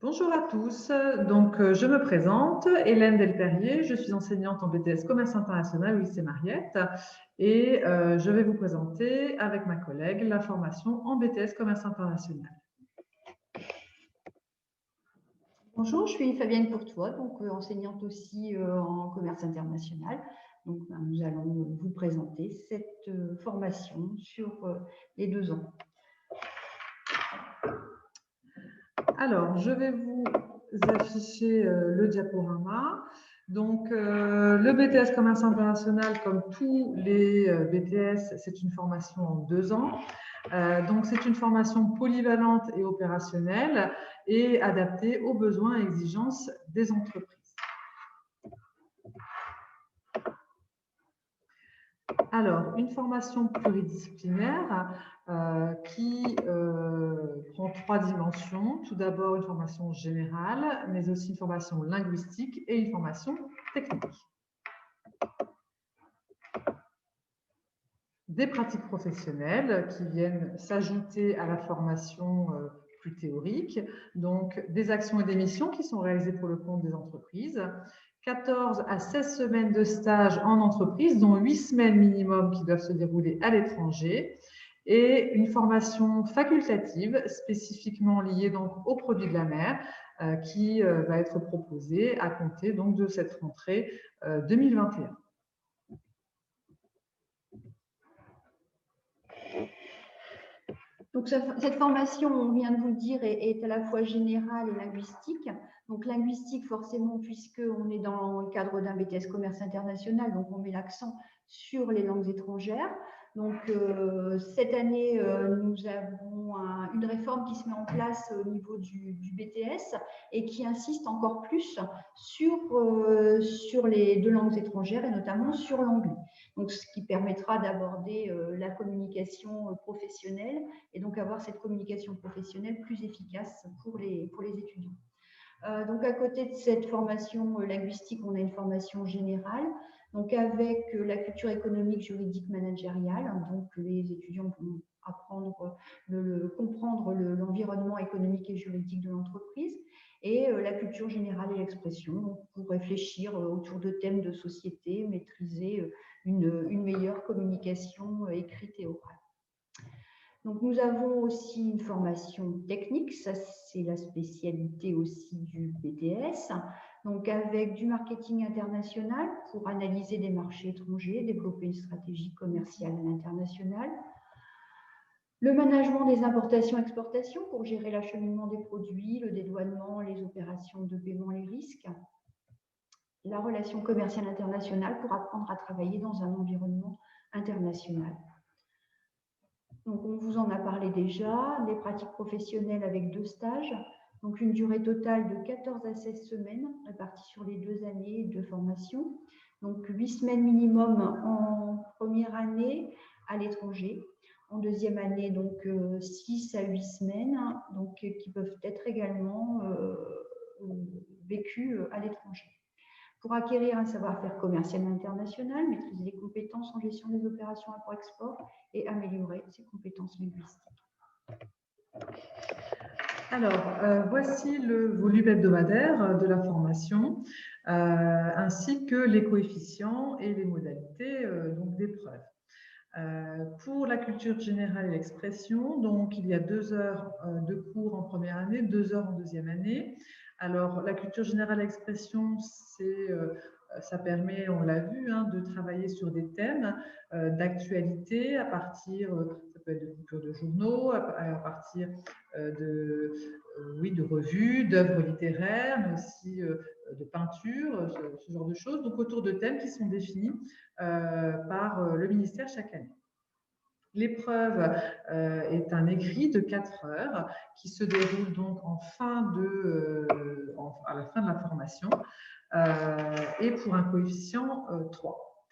Bonjour à tous, je me présente, Hélène Delperrier, je suis enseignante en BTS Commerce International au lycée Mariette et je vais vous présenter avec ma collègue la formation en BTS Commerce International. Bonjour, je suis Fabienne Courtois, enseignante aussi en commerce international. Nous allons vous présenter cette formation sur les 2 ans. Alors, je vais vous afficher le diaporama. Le BTS Commerce International, comme tous les BTS, c'est une formation en 2 ans. C'est une formation polyvalente et opérationnelle et adaptée aux besoins et exigences des entreprises. Alors, une formation pluridisciplinaire qui prend 3 dimensions. Tout d'abord, une formation générale, mais aussi une formation linguistique et une formation technique. Des pratiques professionnelles qui viennent s'ajouter à la formation plus théorique. Donc, des actions et des missions qui sont réalisées pour le compte des entreprises. 14 à 16 semaines de stage en entreprise, dont 8 semaines minimum qui doivent se dérouler à l'étranger, et une formation facultative spécifiquement liée donc aux produits de la mer qui va être proposée à compter donc de cette rentrée 2021. Donc, cette formation, on vient de vous le dire, est à la fois générale et linguistique. Donc, linguistique, forcément, puisqu'on est dans le cadre d'un BTS Commerce International, donc on met l'accent sur les langues étrangères. Donc, cette année, nous avons une réforme qui se met en place au niveau du BTS et qui insiste encore plus sur les 2 langues étrangères et notamment sur l'anglais. Donc, ce qui permettra d'aborder la communication professionnelle et donc avoir cette communication professionnelle plus efficace pour les étudiants. Donc, à côté de cette formation linguistique, on a une formation générale, donc avec la culture économique, juridique, managériale. Donc, les étudiants vont apprendre, comprendre l'environnement économique et juridique de l'entreprise et la culture générale et l'expression, pour réfléchir autour de thèmes de société, maîtriser une meilleure communication écrite et orale. Donc, nous avons aussi une formation technique, ça c'est la spécialité aussi du BTS, donc avec du marketing international pour analyser des marchés étrangers, développer une stratégie commerciale à l'international, le management des importations-exportations pour gérer l'acheminement des produits, le dédouanement, les opérations de paiement, les risques, la relation commerciale internationale pour apprendre à travailler dans un environnement international. Donc, on vous en a parlé déjà, des pratiques professionnelles avec 2 stages, donc une durée totale de 14 à 16 semaines réparties sur les 2 années de formation. Donc, 8 semaines minimum en première année à l'étranger. En deuxième année, donc 6 à 8 semaines, donc, qui peuvent être également vécues à l'étranger. Pour acquérir un savoir-faire commercial international, maîtriser les compétences en gestion des opérations import-export et améliorer ses compétences linguistiques. Alors, voici le volume hebdomadaire de la formation, ainsi que les coefficients et les modalités d'épreuve. Pour la culture générale et l'expression, donc il y a 2 heures de cours en première année, 2 heures en deuxième année. Alors, la culture générale et l'expression, ça permet, on l'a vu, de travailler sur des thèmes d'actualité à partir, ça peut être de coupures de journaux, à partir de revues, d'œuvres littéraires, mais aussi de peinture, ce genre de choses. Donc, autour de thèmes qui sont définis par le ministère chaque année. L'épreuve est un écrit de 4 heures qui se déroule donc à la fin de la formation et pour un coefficient 3.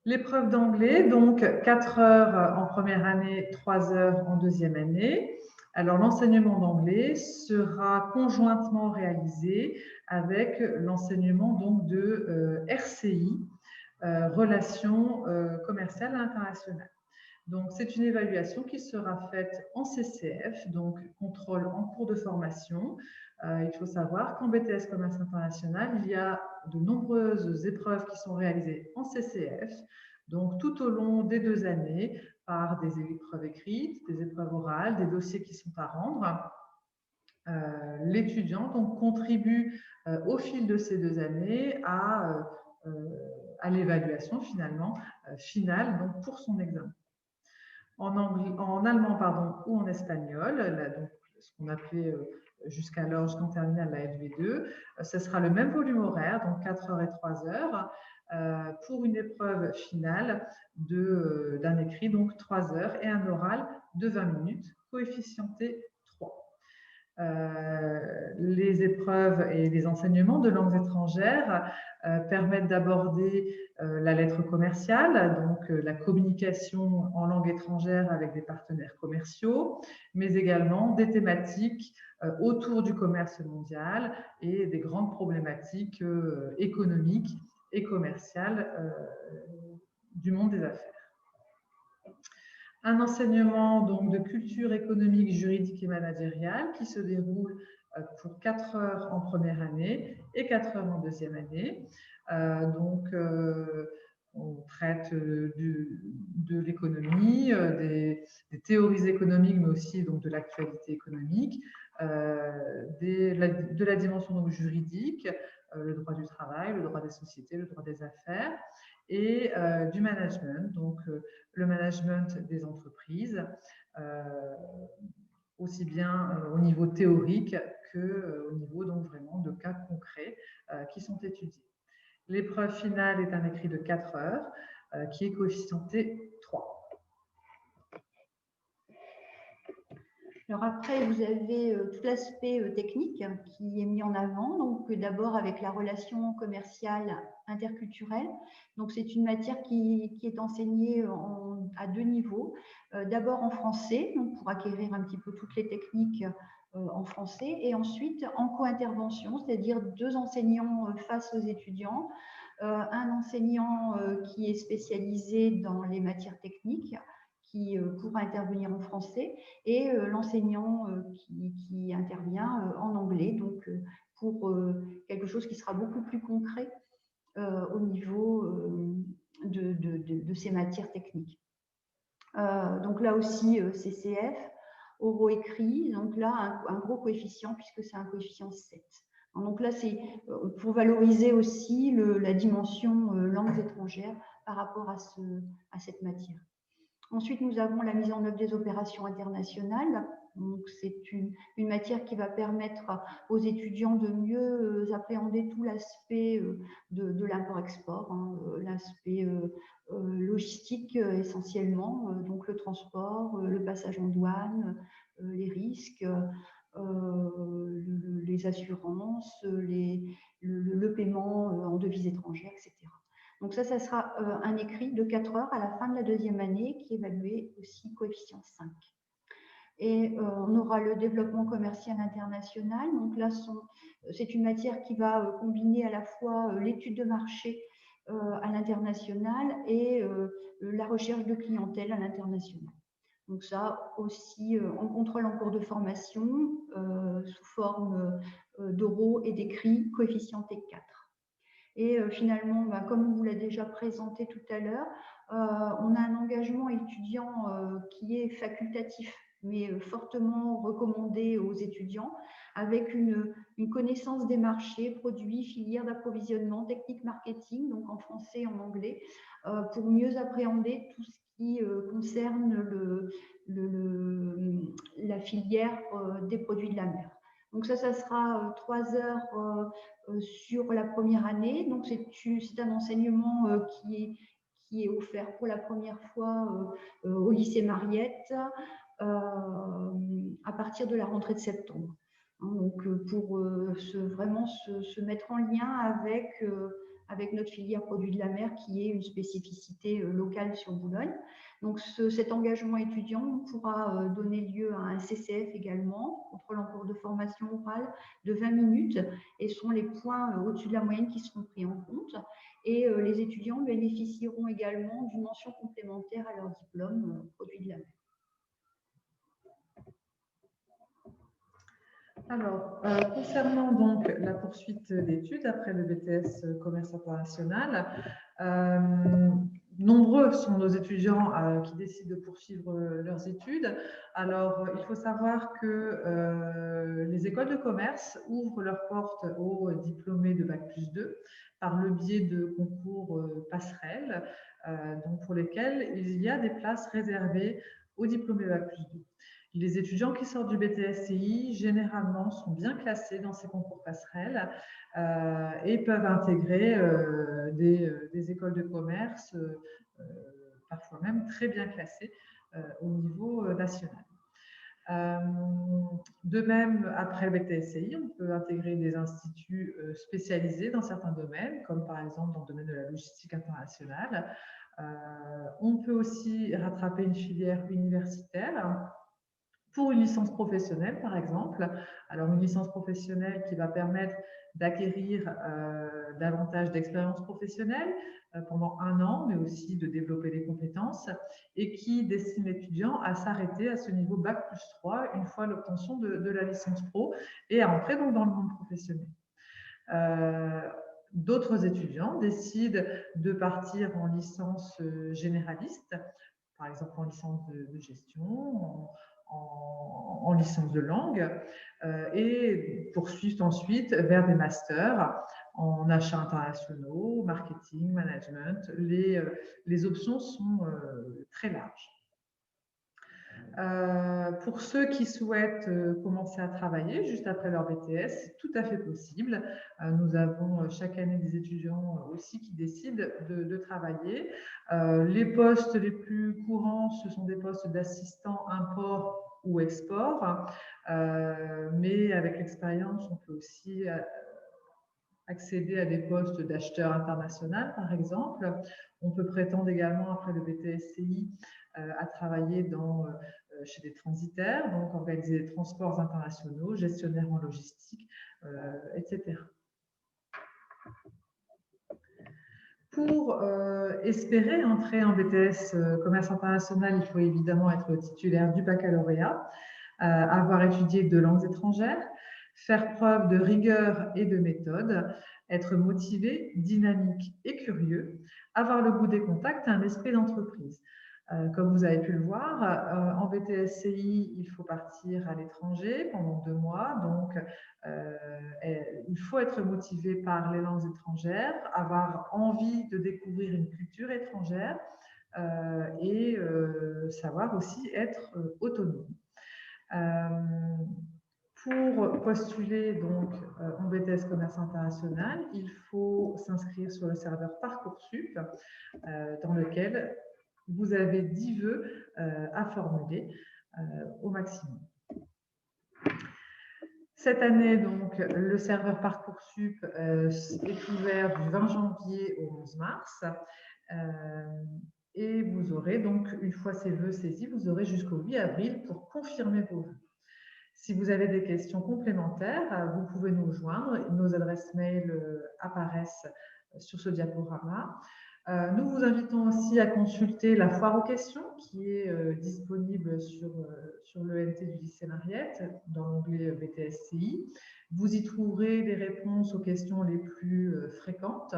L'épreuve d'anglais, donc 4 heures en première année, 3 heures en deuxième année. Alors, l'enseignement d'anglais sera conjointement réalisé avec l'enseignement donc de RCI, Relations commerciales internationales. Donc, c'est une évaluation qui sera faite en CCF, donc contrôle en cours de formation. Il faut savoir qu'en BTS Commerce International, il y a de nombreuses épreuves qui sont réalisées en CCF, donc tout au long des 2 années, par des épreuves écrites, des épreuves orales, des dossiers qui sont à rendre. L'étudiant donc contribue au fil de ces 2 années à l'évaluation finalement finale donc pour son examen. En allemand ou en espagnol, donc ce qu'on appelait jusqu'alors, jusqu'en terminale, la LV2, ce sera le même volume horaire, donc 4 heures et 3 heures, pour une épreuve finale d'un écrit, donc 3 heures, et un oral de 20 minutes, coefficienté 3. Les épreuves et les enseignements de langues étrangères permettent d'aborder la lettre commerciale, donc la communication en langue étrangère avec des partenaires commerciaux, mais également des thématiques autour du commerce mondial et des grandes problématiques économiques et commerciales du monde des affaires. Un enseignement donc de culture économique, juridique et managériale qui se déroule pour 4 heures en première année et 4 heures en deuxième année. On traite de l'économie, des théories économiques, mais aussi donc, de l'actualité économique, de la dimension donc, juridique, le droit du travail, le droit des sociétés, le droit des affaires, et du management, donc le management des entreprises, aussi bien au niveau théorique qu'au niveau donc vraiment de cas concrets qui sont étudiés. L'épreuve finale est un écrit de 4 heures qui est coefficienté 3. Alors après, vous avez tout l'aspect technique qui est mis en avant. Donc d'abord avec la relation commerciale interculturelle. Donc c'est une matière qui est enseignée à 2 niveaux. D'abord en français, donc pour acquérir un petit peu toutes les techniques en français, et ensuite en co-intervention, c'est-à-dire 2 enseignants face aux étudiants, un enseignant qui est spécialisé dans les matières techniques, qui pourra intervenir en français, et l'enseignant qui intervient en anglais, donc pour quelque chose qui sera beaucoup plus concret au niveau de ces matières techniques. Donc là aussi, CCF, oraux-écrit, donc là, un gros coefficient puisque c'est un coefficient 7. Donc là, c'est pour valoriser aussi la dimension langues étrangères par rapport à cette matière. Ensuite, nous avons la mise en œuvre des opérations internationales. C'est une matière qui va permettre aux étudiants de mieux appréhender tout l'aspect de l'import-export, hein, l'aspect logistique essentiellement, donc le transport, le passage en douane, les risques, les assurances, le paiement en devises étrangères, etc. Donc ça sera un écrit de 4 heures à la fin de la deuxième année qui est évalué aussi coefficient 5. Et on aura le développement commercial international. Donc là, c'est une matière qui va combiner à la fois l'étude de marché à l'international et la recherche de clientèle à l'international. Donc ça aussi, on contrôle en cours de formation sous forme d'oraux et d'écrits coefficient T4. Et finalement, comme on vous l'a déjà présenté tout à l'heure, on a un engagement étudiant qui est facultatif, mais fortement recommandé aux étudiants, avec une connaissance des marchés, produits, filières d'approvisionnement, techniques marketing, donc en français et en anglais, pour mieux appréhender tout ce qui concerne la filière des produits de la mer. Donc ça sera 3 heures sur la première année. Donc c'est un enseignement qui est offert pour la première fois au lycée Mariette à partir de la rentrée de septembre. Donc pour vraiment se mettre en lien avec avec notre filière produits de la mer qui est une spécificité locale sur Boulogne. Donc cet engagement étudiant pourra donner lieu à un CCF également, contrôle en cours de formation orale de 20 minutes, et sont les points au-dessus de la moyenne qui seront pris en compte. Et les étudiants bénéficieront également d'une mention complémentaire à leur diplôme produit de la mer. Alors, concernant donc la poursuite d'études après le BTS Commerce International, nombreux sont nos étudiants qui décident de poursuivre leurs études. Alors, il faut savoir que les écoles de commerce ouvrent leurs portes aux diplômés de Bac+2 par le biais de concours passerelles, donc pour lesquels il y a des places réservées aux diplômés Bac+2. Les étudiants qui sortent du BTSCI, généralement, sont bien classés dans ces concours passerelles et peuvent intégrer des écoles de commerce, parfois même très bien classées au niveau national. De même, après le BTSCI, on peut intégrer des instituts spécialisés dans certains domaines, comme par exemple dans le domaine de la logistique internationale. On peut aussi rattraper une filière universitaire pour une licence professionnelle, par exemple. Alors, une licence professionnelle qui va permettre d'acquérir davantage d'expérience professionnelle pendant 1 an, mais aussi de développer des compétences, et qui destine l'étudiant à s'arrêter à ce niveau Bac+3 une fois l'obtention de la licence pro et à entrer donc dans le monde professionnel. D'autres étudiants décident de partir en licence généraliste, par exemple en licence de gestion, en licence de langue, et poursuivent ensuite vers des masters en achats internationaux, marketing, management. Les options sont très larges. Pour ceux qui souhaitent commencer à travailler juste après leur BTS, c'est tout à fait possible. Nous avons chaque année des étudiants aussi qui décident de travailler. Les postes les plus courants, ce sont des postes d'assistant import ou export, mais avec l'expérience, on peut aussi accéder à des postes d'acheteur international, par exemple. On peut prétendre également, après le BTSCI, à travailler chez des transitaires, donc organiser des transports internationaux, gestionnaire en logistique, etc. Pour espérer entrer en BTS Commerce International, il faut évidemment être titulaire du baccalauréat, avoir étudié 2 langues étrangères, faire preuve de rigueur et de méthode, être motivé, dynamique et curieux, avoir le goût des contacts et un esprit d'entreprise. Comme vous avez pu le voir, en BTSCI, il faut partir à l'étranger pendant 2 mois. Donc, il faut être motivé par les langues étrangères, avoir envie de découvrir une culture étrangère et savoir aussi être autonome. Pour postuler donc en BTS Commerce International, il faut s'inscrire sur le serveur Parcoursup dans lequel vous avez 10 vœux à formuler au maximum. Cette année, donc, le serveur Parcoursup est ouvert du 20 janvier au 11 mars. Et vous aurez donc, une fois ces vœux saisis, vous aurez jusqu'au 8 avril pour confirmer vos vœux. Si vous avez des questions complémentaires, vous pouvez nous joindre. Nos adresses mail apparaissent sur ce diaporama. Nous vous invitons aussi à consulter la foire aux questions qui est disponible sur l'ENT du lycée Mariette dans l'onglet BTSCI. Vous y trouverez les réponses aux questions les plus fréquentes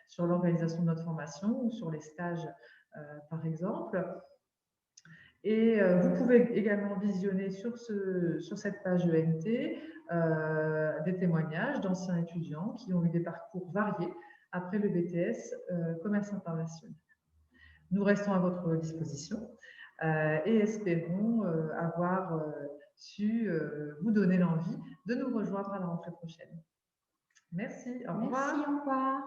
sur l'organisation de notre formation ou sur les stages, par exemple. Et vous pouvez également visionner sur cette page ENT des témoignages d'anciens étudiants qui ont eu des parcours variés après le BTS Commerce International. Nous restons à votre disposition et espérons avoir su vous donner l'envie de nous rejoindre à la rentrée prochaine. Merci, au revoir. Merci, au revoir.